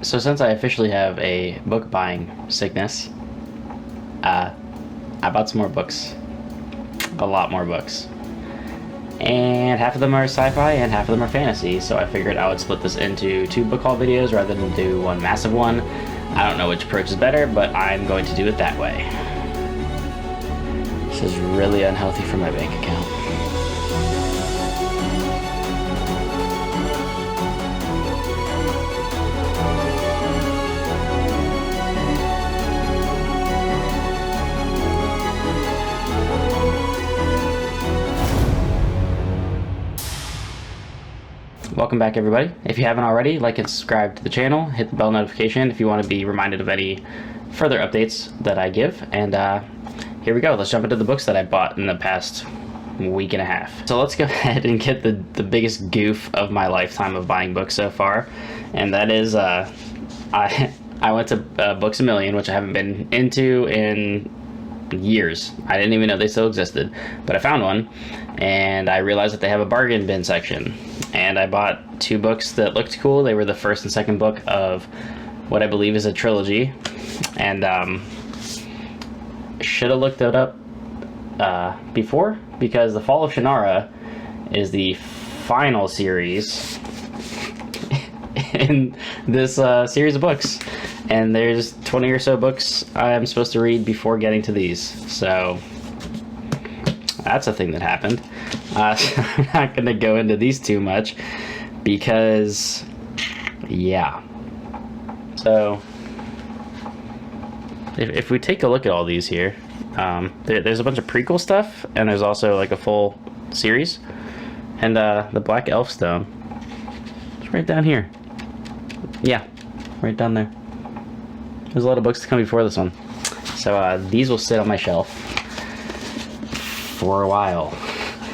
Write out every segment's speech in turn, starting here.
So since I officially have a book buying sickness, I bought some more books. A lot more books. And half of them are sci-fi and half of them are fantasy, so I figured I would split this into 2 book haul videos rather than do one massive one. I don't know which approach is better, but I'm going to do it that way. This is really unhealthy for my bank account. Welcome back, everybody. If you haven't already, like and subscribe to the channel, hit the bell notification if you want to be reminded of any further updates that I give. And here we go. Let's jump into the books that I bought in the past week and a half. So let's go ahead and get the biggest goof of my lifetime of buying books so far, and that is I went to Books A Million, which I haven't been into in years. I didn't even know they still existed, but I found one and I realized that they have a bargain bin section, and I bought 2 books that looked cool. They were the first and second book of what I believe is a trilogy, and should have looked it up before, because The Fall of Shannara is the final series in this series of books, and there's 20 or so books I'm supposed to read before getting to these, so that's a thing that happened. So I'm not going to go into these too much because, yeah. So if we take a look at all these here, there's a bunch of prequel stuff, and there's also like a full series, and the Black Elfstone, it's right down here. Yeah, right down there. There's a lot of books to come before this one, so these will sit on my shelf for a while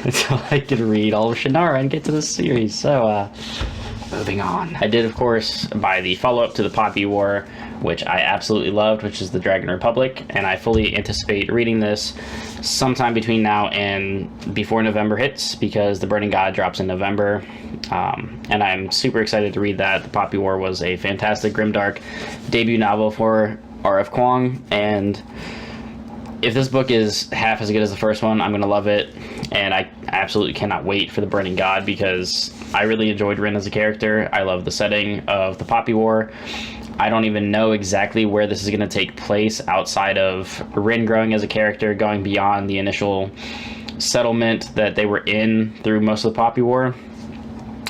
until I can read all of Shannara and get to this series. So moving on. I did, of course, buy the follow-up to the Poppy War, which I absolutely loved, which is the Dragon Republic, and I fully anticipate reading this sometime between now and before November hits, because The Burning God drops in November, and I'm super excited to read that. The Poppy War was a fantastic grimdark debut novel for R.F. Kuang, and if this book is half as good as the first one, I'm going to love it, and I absolutely cannot wait for The Burning God, because I really enjoyed Rin as a character. I love the setting of the Poppy War. I don't even know exactly where this is going to take place outside of Rin growing as a character, going beyond the initial settlement that they were in through most of the Poppy War.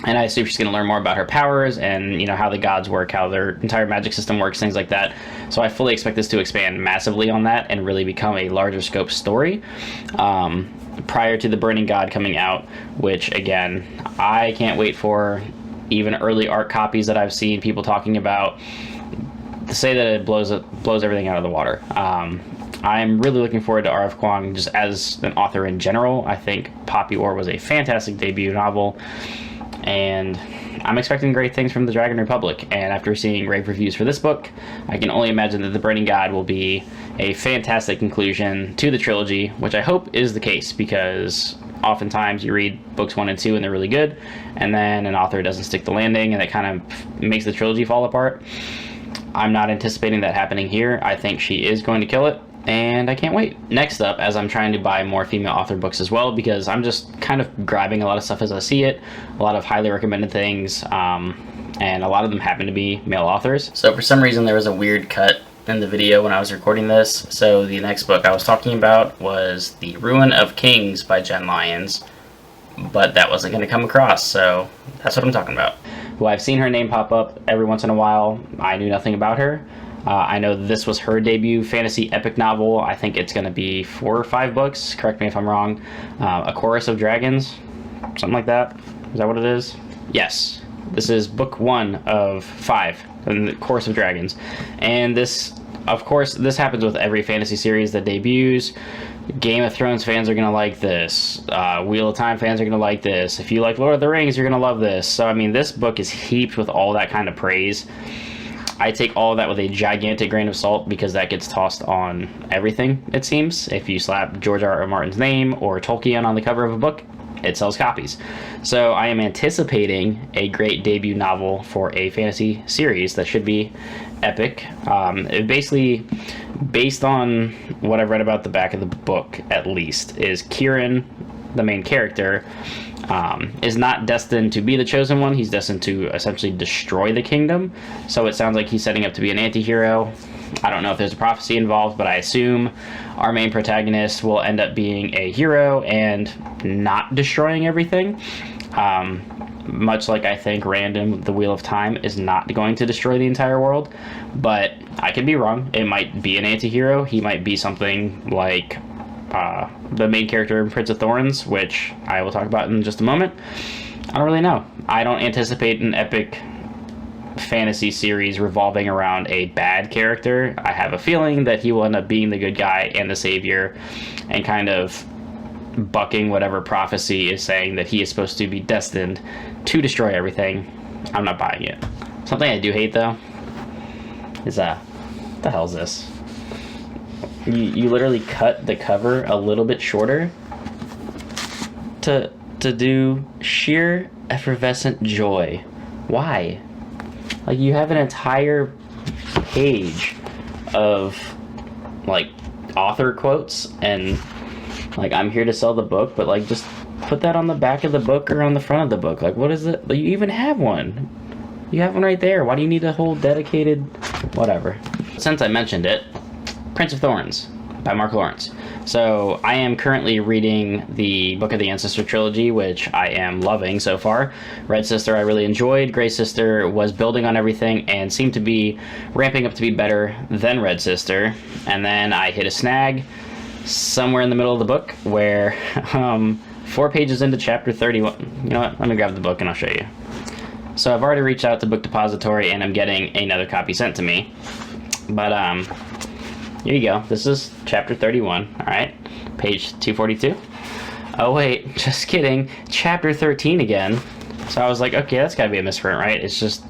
And I assume she's going to learn more about her powers and, you know, how the gods work, how their entire magic system works, things like that. So I fully expect this to expand massively on that and really become a larger scope story prior to The Burning God coming out, which, again, I can't wait for. Even early art copies that I've seen people talking about, to say that it blows everything out of the water. I'm really looking forward to R.F. Kuang just as an author in general. I think Poppy War was a fantastic debut novel, and I'm expecting great things from the Dragon Republic. And after seeing rave reviews for this book, I can only imagine that The Burning God will be a fantastic conclusion to the trilogy, which I hope is the case, because oftentimes you read books 1 and 2 and they're really good, and then an author doesn't stick the landing and it kind of makes the trilogy fall apart. I'm not anticipating that happening here. I think she is going to kill it, and I can't wait. Next up, as I'm trying to buy more female author books as well, because I'm just kind of grabbing a lot of stuff as I see it, a lot of highly recommended things, and a lot of them happen to be male authors. So for some reason there was a weird cut in the video when I was recording this, so the next book I was talking about was The Ruin of Kings by Jenn Lyons, but that wasn't going to come across, so that's what I'm talking about. Well, I've seen her name pop up every once in a while. I knew nothing about her. I know this was her debut fantasy epic novel. I think it's going to be 4 or 5 books, correct me if I'm wrong. A Chorus of Dragons, something like that. Is that what it is? Yes. This is book 1 of 5 in the Chorus of Dragons. And this, of course, this happens with every fantasy series that debuts. Game of Thrones fans are going to like this. Wheel of Time fans are going to like this. If you like Lord of the Rings, you're going to love this. So, I mean, this book is heaped with all that kind of praise. I take all of that with a gigantic grain of salt, because that gets tossed on everything, it seems. If you slap George R.R. Martin's name or Tolkien on the cover of a book, it sells copies. So I am anticipating a great debut novel for a fantasy series that should be epic. It basically, based on what I've read about the back of the book, at least, is Kieran, the main character, is not destined to be the chosen one. He's destined to essentially destroy the kingdom. So it sounds like he's setting up to be an anti-hero. I don't know if there's a prophecy involved, but I assume our main protagonist will end up being a hero and not destroying everything. Much like I think Random, the Wheel of Time, is not going to destroy the entire world. But I could be wrong. It might be an anti-hero. He might be something like the main character in Prince of Thorns, which I will talk about in just a moment. I don't really know. I don't anticipate an epic fantasy series revolving around a bad character. I have a feeling that he will end up being the good guy and the savior, and kind of bucking whatever prophecy is saying that he is supposed to be destined to destroy everything. I'm not buying it. Something I do hate, though, is what the hell is this? You literally cut the cover a little bit shorter to do sheer effervescent joy. Why? Like, you have an entire page of, like, author quotes and, like, I'm here to sell the book, but, like, just put that on the back of the book or on the front of the book. Like, what is it? You even have one. You have one right there. Why do you need a whole dedicated whatever? Since I mentioned it, Prince of Thorns by Mark Lawrence. So I am currently reading the Book of the Ancestor trilogy, which I am loving so far. Red Sister I really enjoyed. Grey Sister was building on everything and seemed to be ramping up to be better than Red Sister. And then I hit a snag somewhere in the middle of the book where 4 pages into chapter 31. You know what? Let me grab the book and I'll show you. So I've already reached out to Book Depository and I'm getting another copy sent to me. But here you go. This is chapter 31, all right? Page 242. Oh, wait, just kidding. Chapter 13 again. So I was like, okay, that's got to be a misprint, right? It's just,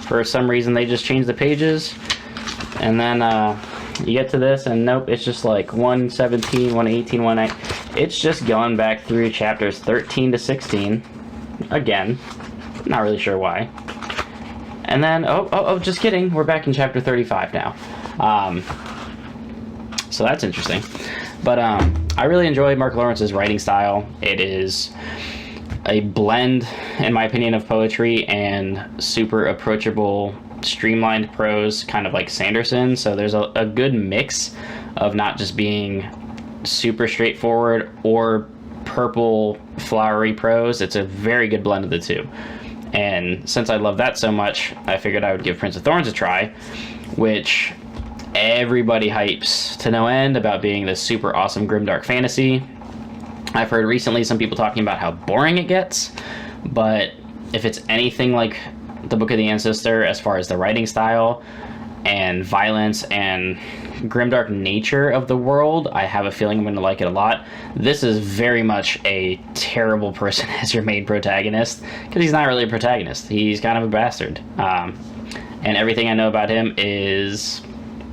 for some reason, they just changed the pages. And then you get to this, and nope, it's just like 117, 118, 119. It's just going back through chapters 13 to 16. Again. Not really sure why. And then, oh, just kidding. We're back in chapter 35 now. So that's interesting. But I really enjoy Mark Lawrence's writing style. It is a blend, in my opinion, of poetry and super approachable, streamlined prose, kind of like Sanderson. So there's a good mix of not just being super straightforward or purple, flowery prose. It's a very good blend of the two. And since I love that so much, I figured I would give Prince of Thorns a try, which everybody hypes to no end about being this super awesome grimdark fantasy. I've heard recently some people talking about how boring it gets, but if it's anything like the Book of the Ancestor as far as the writing style and violence and grimdark nature of the world, I have a feeling I'm going to like it a lot. This is very much a terrible person as your main protagonist, because he's not really a protagonist. He's kind of a bastard. And everything I know about him is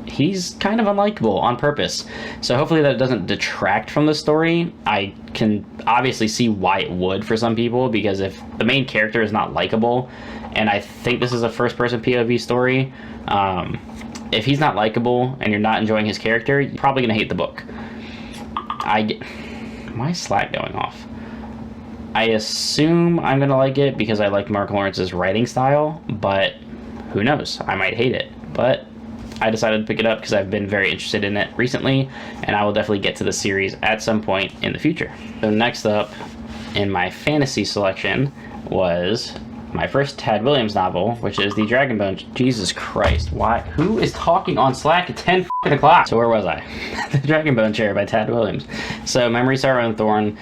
he's kind of unlikable on purpose. So hopefully that doesn't detract from the story. I can obviously see why it would for some people, because if the main character is not likable, and I think this is a first-person POV story, if he's not likable and you're not enjoying his character, you're probably going to hate the book. Why is Slack going off? I assume I'm going to like it because I like Mark Lawrence's writing style, but who knows? I might hate it. But I decided to pick it up because I've been very interested in it recently, and I will definitely get to the series at some point in the future. So next up in my fantasy selection was my first Tad Williams novel, which is the Dragonbone. Jesus Christ, why? Who is talking on Slack at 10 o'clock? So where was I? The Dragonbone Chair by Tad Williams. So Memory, Sorrow, and Thorn.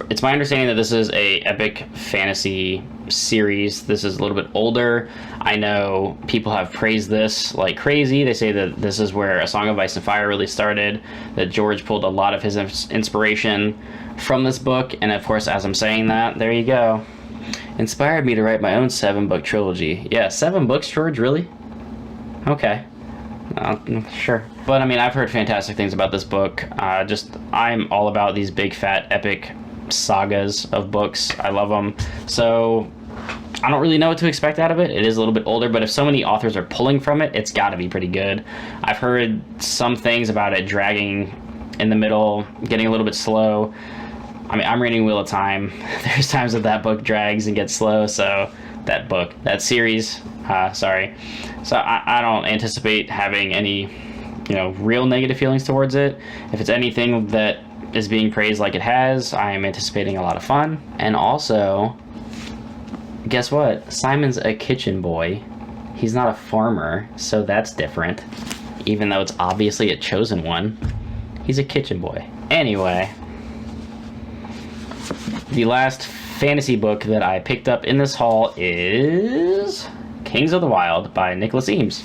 It's my understanding that this is a epic fantasy series. This is a little bit older. I know people have praised this like crazy. They say that this is where A Song of Ice and Fire really started, that George pulled a lot of his inspiration from this book, and of course, as I'm saying that, there you go. Inspired me to write my own 7-book trilogy. Yeah, 7 books, George, really? Okay. Sure. But I mean, I've heard fantastic things about this book. I'm all about these big, fat, epic sagas of books. I love them. So I don't really know what to expect out of it. It is a little bit older, but if so many authors are pulling from it, it's got to be pretty good. I've heard some things about it dragging in the middle, getting a little bit slow. I mean, I'm reading Wheel of Time. There's times that book drags and gets slow, so that series, sorry. So I don't anticipate having any, real negative feelings towards it. If it's anything that is being praised like it has, I am anticipating a lot of fun. And also, guess what? Simon's a kitchen boy. He's not a farmer, so that's different. Even though it's obviously a chosen one, he's a kitchen boy. Anyway, the last fantasy book that I picked up in this haul is Kings of the Wyld by Nicholas Eames.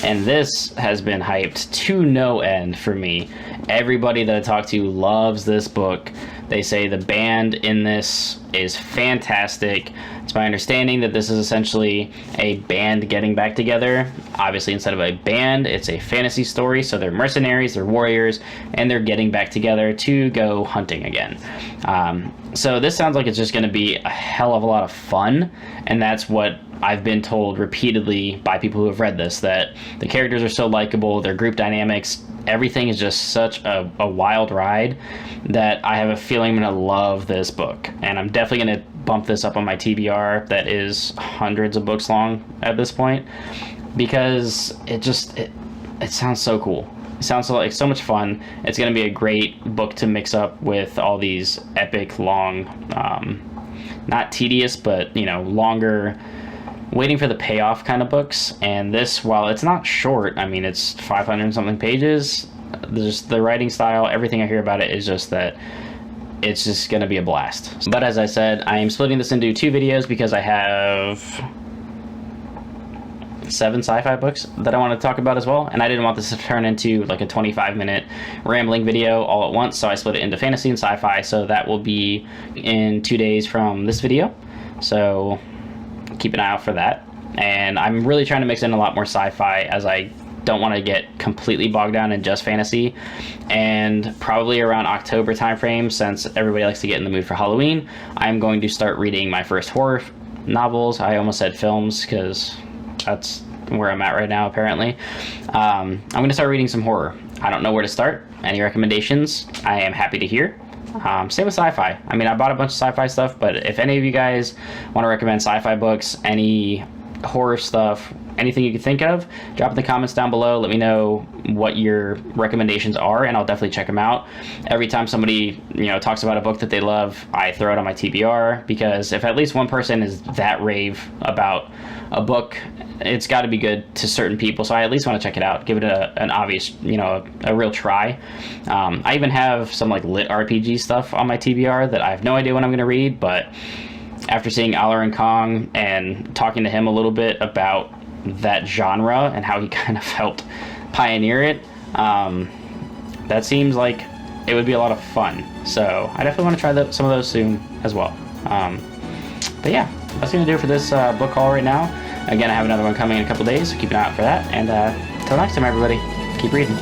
And this has been hyped to no end for me. Everybody that I talk to loves this book. They say the band in this is fantastic. It's my understanding that this is essentially a band getting back together. Obviously, instead of a band, it's a fantasy story. So they're mercenaries, they're warriors, and they're getting back together to go hunting again. So this sounds like it's just going to be a hell of a lot of fun. And that's what I've been told repeatedly by people who have read this, that the characters are so likable, their group dynamics, everything is just such a wild ride that I have a feeling I'm going to love this book. And I'm definitely going to bump this up on my TBR that is hundreds of books long at this point, because it sounds so cool. It sounds like so much fun. It's going to be a great book to mix up with all these epic, long, not tedious, but, longer, waiting for the payoff kind of books. And this, while it's not short, I mean, it's 500 and something pages, just the writing style, everything I hear about it is just that it's just going to be a blast. But as I said, I am splitting this into 2 videos because I have 7 sci-fi books that I want to talk about as well, and I didn't want this to turn into like a 25-minute rambling video all at once, so I split it into fantasy and sci-fi. So that will be in 2 days from this video, so keep an eye out for that. And I'm really trying to mix in a lot more sci-fi, as I don't want to get completely bogged down in just fantasy. And probably around October timeframe, since everybody likes to get in the mood for Halloween, I'm going to start reading my first horror novels. I almost said films because that's where I'm at right now, apparently. I'm going to start reading some horror. I don't know where to start. Any recommendations, I am happy to hear. Same with sci-fi. I mean, I bought a bunch of sci-fi stuff, but if any of you guys want to recommend sci-fi books, any horror stuff, anything you can think of, drop in the comments down below. Let me know what your recommendations are, and I'll definitely check them out. Every time somebody talks about a book that they love, I throw it on my TBR, because if at least one person is that rave about a book, it's got to be good to certain people. So I at least want to check it out, give it an obvious, a real try. I even have some like lit RPG stuff on my TBR that I have no idea when I'm going to read, but after seeing Aller and Kuang and talking to him a little bit about that genre and how he kind of helped pioneer it, that seems like it would be a lot of fun. So I definitely want to try some of those soon as well. But yeah, that's going to do it for this book haul right now. Again, I have another one coming in a couple days, so keep an eye out for that. And until next time, everybody, keep reading.